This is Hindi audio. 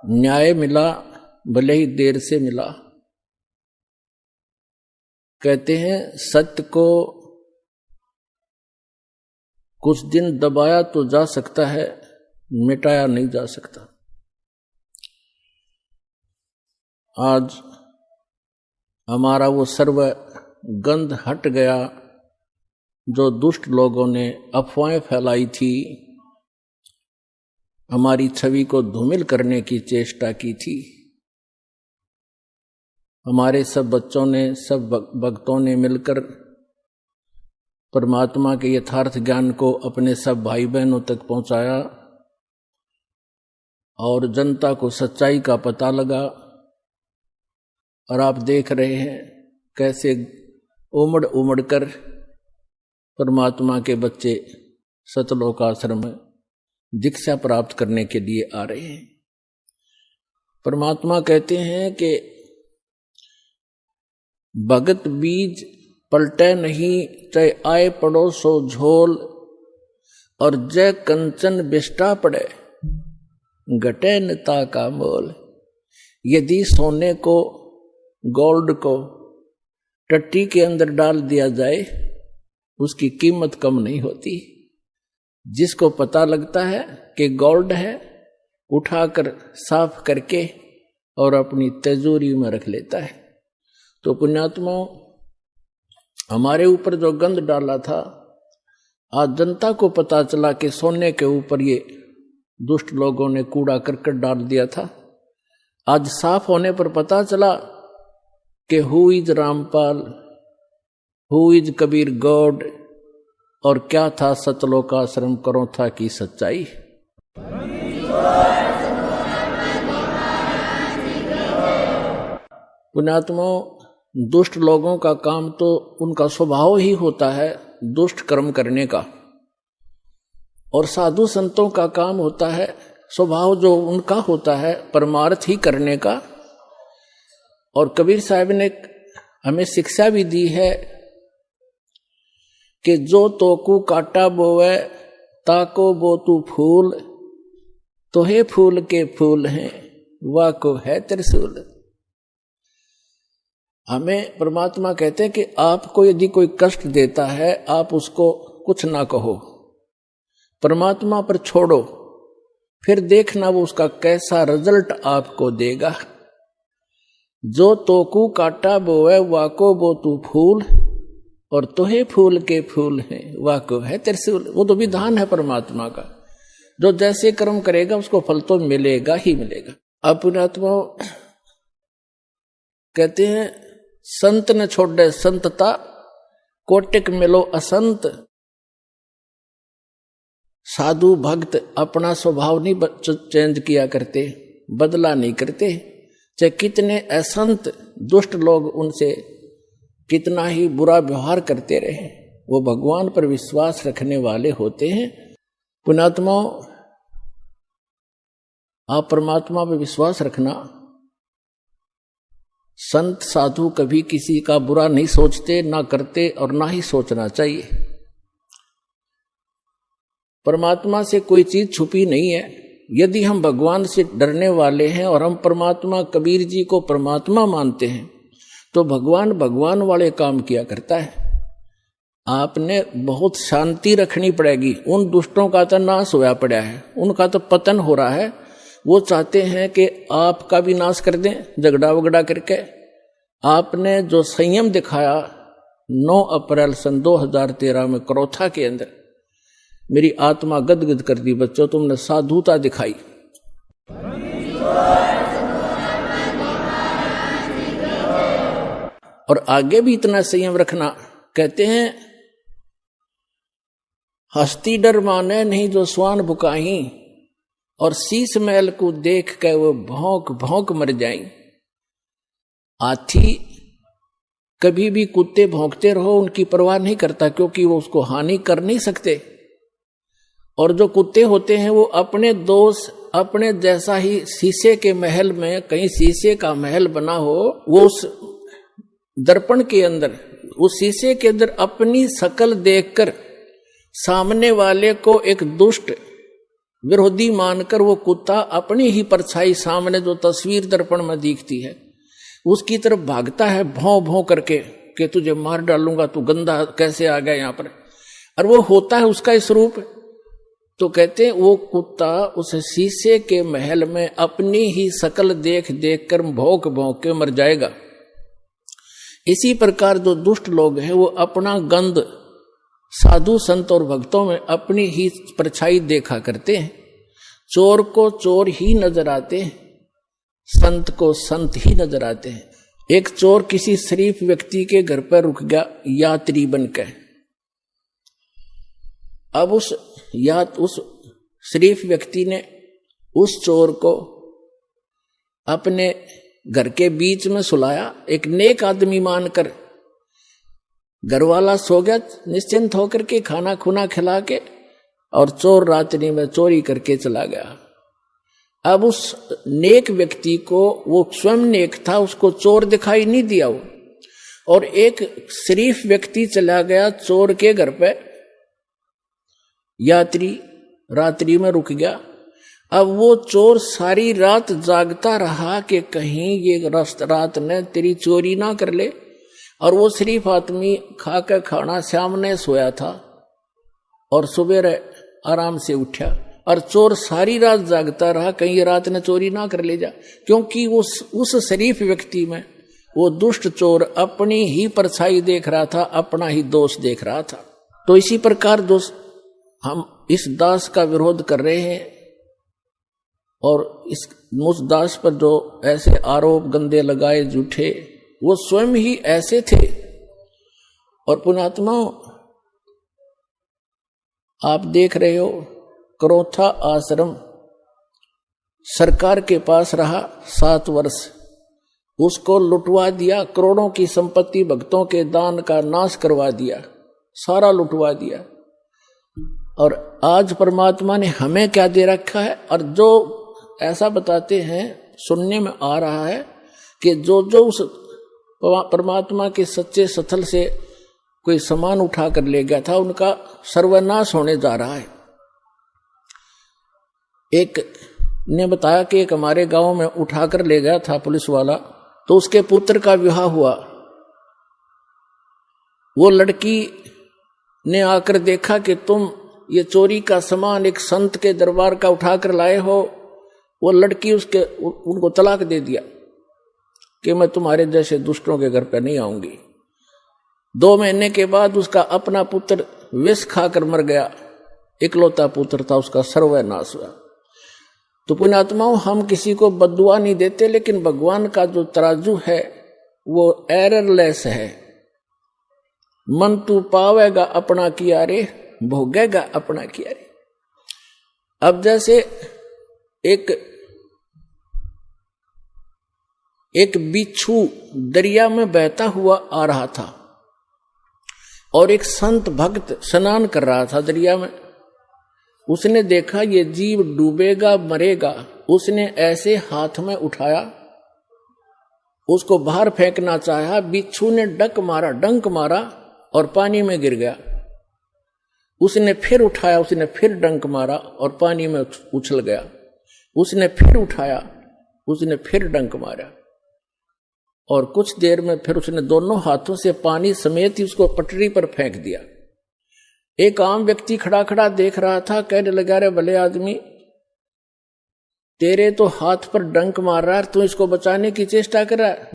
न्याय मिला, भले ही देर से मिला। कहते हैं सत्य को कुछ दिन दबाया तो जा सकता है, मिटाया नहीं जा सकता। आज हमारा वो सर्व गंध हट गया जो दुष्ट लोगों ने अफवाहें फैलाई थी, हमारी छवि को धूमिल करने की चेष्टा की थी। हमारे सब बच्चों ने, सब भक्तों ने मिलकर परमात्मा के यथार्थ ज्ञान को अपने सब भाई बहनों तक पहुंचाया और जनता को सच्चाई का पता लगा। और आप देख रहे हैं कैसे उमड़ उमड़ कर परमात्मा के बच्चे सतलोक आश्रम में दीक्षा प्राप्त करने के लिए आ रहे हैं। परमात्मा कहते हैं कि भगत बीज पलटे नहीं, चाहे आए पड़ो सो झोल, और जय कंचन बिष्टा पड़े घटे नता का मोल। यदि सोने को, गोल्ड को टट्टी के अंदर डाल दिया जाए, उसकी कीमत कम नहीं होती। जिसको पता लगता है कि गोल्ड है, उठाकर साफ करके और अपनी तिजोरी में रख लेता है। तो पुण्यात्मा, हमारे ऊपर जो गंध डाला था, आज जनता को पता चला कि सोने के ऊपर ये दुष्ट लोगों ने कूड़ा करकट डाल दिया था। आज साफ होने पर पता चला कि who is Rampal, who is Kabir God, और क्या था सतलोक आश्रम करो था की सच्चाई। पुण्यात्मा, दुष्ट लोगों का काम तो उनका स्वभाव ही होता है दुष्ट कर्म करने का, और साधु संतों का काम होता है स्वभाव जो उनका होता है परमार्थ ही करने का। और कबीर साहब ने हमें शिक्षा भी दी है कि जो तोकू काटा बोवे ताको बो तू फूल, तो हे फूल के फूल हैं वाह को है त्रिशूल। हमें परमात्मा कहते हैं कि आपको यदि कोई कष्ट देता है, आप उसको कुछ ना कहो, परमात्मा पर छोड़ो, फिर देखना वो उसका कैसा रिजल्ट आपको देगा। जो तोकू काटा बोवे वाको बो तू फूल, और तोहे फूल के फूल हैं वाको है त्रिशूल। वो तो विधान है परमात्मा का, जो जैसे कर्म करेगा उसको फल तो मिलेगा ही मिलेगा। अब पुण्यात्मा कहते हैं संत न छोड़े संतता, कोटिक मिलो असंत। साधु भक्त अपना स्वभाव नहीं चेंज किया करते, बदला नहीं करते। चाहे कितने असंत दुष्ट लोग उनसे कितना ही बुरा व्यवहार करते रहे, वो भगवान पर विश्वास रखने वाले होते हैं। पुण्यात्मा, आप परमात्मा पर विश्वास रखना। संत साधु कभी किसी का बुरा नहीं सोचते, ना करते और ना ही सोचना चाहिए। परमात्मा से कोई चीज छुपी नहीं है। यदि हम भगवान से डरने वाले हैं और हम परमात्मा कबीर जी को परमात्मा मानते हैं, तो भगवान भगवान वाले काम किया करता है। आपने बहुत शांति रखनी पड़ेगी। उन दुष्टों का तो नाश होया पड़ा है, उनका तो पतन हो रहा है। वो चाहते हैं कि आपका भी नाश कर दें झगड़ा वगड़ा करके। आपने जो संयम दिखाया 9 अप्रैल सन 2013 में करोथा के अंदर, मेरी आत्मा गदगद कर दी। बच्चों, तुमने साधुता दिखाई। और आगे भी इतना संयम रखना। कहते हैं हस्ती डर माने नहीं जो स्वान बुकाही, और शीश महल को देख के वो भौंक भौंक मर जाएं। हाथी कभी भी कुत्ते भौंकते रहो उनकी परवाह नहीं करता, क्योंकि वो उसको हानि कर नहीं सकते। और जो कुत्ते होते हैं वो अपने दोष, अपने जैसा ही शीशे के महल में, कहीं शीशे का महल बना हो, वो उस दर्पण के अंदर, उस शीशे के अंदर अपनी शकल देखकर सामने वाले को एक दुष्ट विरोधी मानकर वो कुत्ता अपनी ही परछाई सामने जो तस्वीर दर्पण में दिखती है उसकी तरफ भागता है भौं भौं करके कि तुझे मार डालूंगा, तू गंदा कैसे आ गया यहां पर। और वो होता है उसका स्वरूप। तो कहते हैं वो कुत्ता उस शीशे के महल में अपनी ही शकल देख देख कर भौंक भौंक के मर जाएगा। इसी प्रकार जो दुष्ट लोग हैं वो अपना गंध साधु संत और भक्तों में अपनी ही परछाई देखा करते हैं। चोर को चोर ही नजर आते हैं, संत को संत ही नजर आते हैं। एक चोर किसी शरीफ व्यक्ति के घर पर रुक गया यात्री बनकर। अब उस शरीफ व्यक्ति ने उस चोर को अपने घर के बीच में सुलाया, एक नेक आदमी मानकर। घर वाला सो गया निश्चिंत होकर के, खाना खुना खिला के, और चोर रात्रि में चोरी करके चला गया। अब उस नेक व्यक्ति को, वो स्वयं नेक था, उसको चोर दिखाई नहीं दिया वो, और एक शरीफ व्यक्ति चला गया चोर के घर पे, यात्री रात्रि में रुक गया। अब वो चोर सारी रात जागता रहा कि कहीं ये रात ने तेरी चोरी ना कर ले। और वो शरीफ आदमी खा के खाना सामने सोया था और सुबह आराम से उठा, और चोर सारी रात जागता रहा कहीं ये रात ने चोरी ना कर ले जा, क्योंकि उस शरीफ व्यक्ति में वो दुष्ट चोर अपनी ही परछाई देख रहा था, अपना ही दोष देख रहा था। तो इसी प्रकार दोस्त हम इस दास का विरोध कर रहे हैं, और उस दास पर जो ऐसे आरोप गंदे लगाए झूठे, वो स्वयं ही ऐसे थे। और पुण्यात्माओं, आप देख रहे हो करोथा आश्रम सरकार के पास रहा 7 वर्ष, उसको लुटवा दिया, करोड़ों की संपत्ति भक्तों के दान का नाश करवा दिया, सारा लुटवा दिया। और आज परमात्मा ने हमें क्या दे रखा है। और जो ऐसा बताते हैं, सुनने में आ रहा है कि जो उस परमात्मा के सच्चे स्थल से कोई सामान उठा कर ले गया था, उनका सर्वनाश होने जा रहा है। एक ने बताया कि एक हमारे गांव में उठा कर ले गया था पुलिस वाला, तो उसके पुत्र का विवाह हुआ। वो लड़की ने आकर देखा कि तुम ये चोरी का सामान एक संत के दरबार का उठाकर लाए हो। वो लड़की उनको तलाक दे दिया कि मैं तुम्हारे जैसे दुष्टों के घर पर नहीं आऊंगी। 2 महीने के बाद उसका अपना पुत्र विष खाकर मर गया, इकलौता पुत्र था, उसका सर्वनाश हुआ। तो पुण्यात्माओं, हम किसी को बद्दुआ नहीं देते, लेकिन भगवान का जो तराजू है वो एररलेस है। मन तू पावेगा अपना किया रे, भोगेगा अपना किया रे। अब जैसे एक बिच्छू दरिया में बहता हुआ आ रहा था, और एक संत भक्त स्नान कर रहा था दरिया में। उसने देखा ये जीव डूबेगा मरेगा, उसने ऐसे हाथ में उठाया, उसको बाहर फेंकना चाहा। बिच्छू ने डंक मारा और पानी में गिर गया। उसने फिर उठाया, उसने फिर डंक मारा और पानी में उछल गया। उसने फिर उठाया, उसने फिर डंक मारा, और कुछ देर में फिर उसने दोनों हाथों से पानी समेत ही उसको पटरी पर फेंक दिया। एक आम व्यक्ति खड़ा खड़ा देख रहा था, कहने लगा, रे भले आदमी, तेरे तो हाथ पर डंक मार रहा है, तू इसको बचाने की चेष्टा कर रहा है।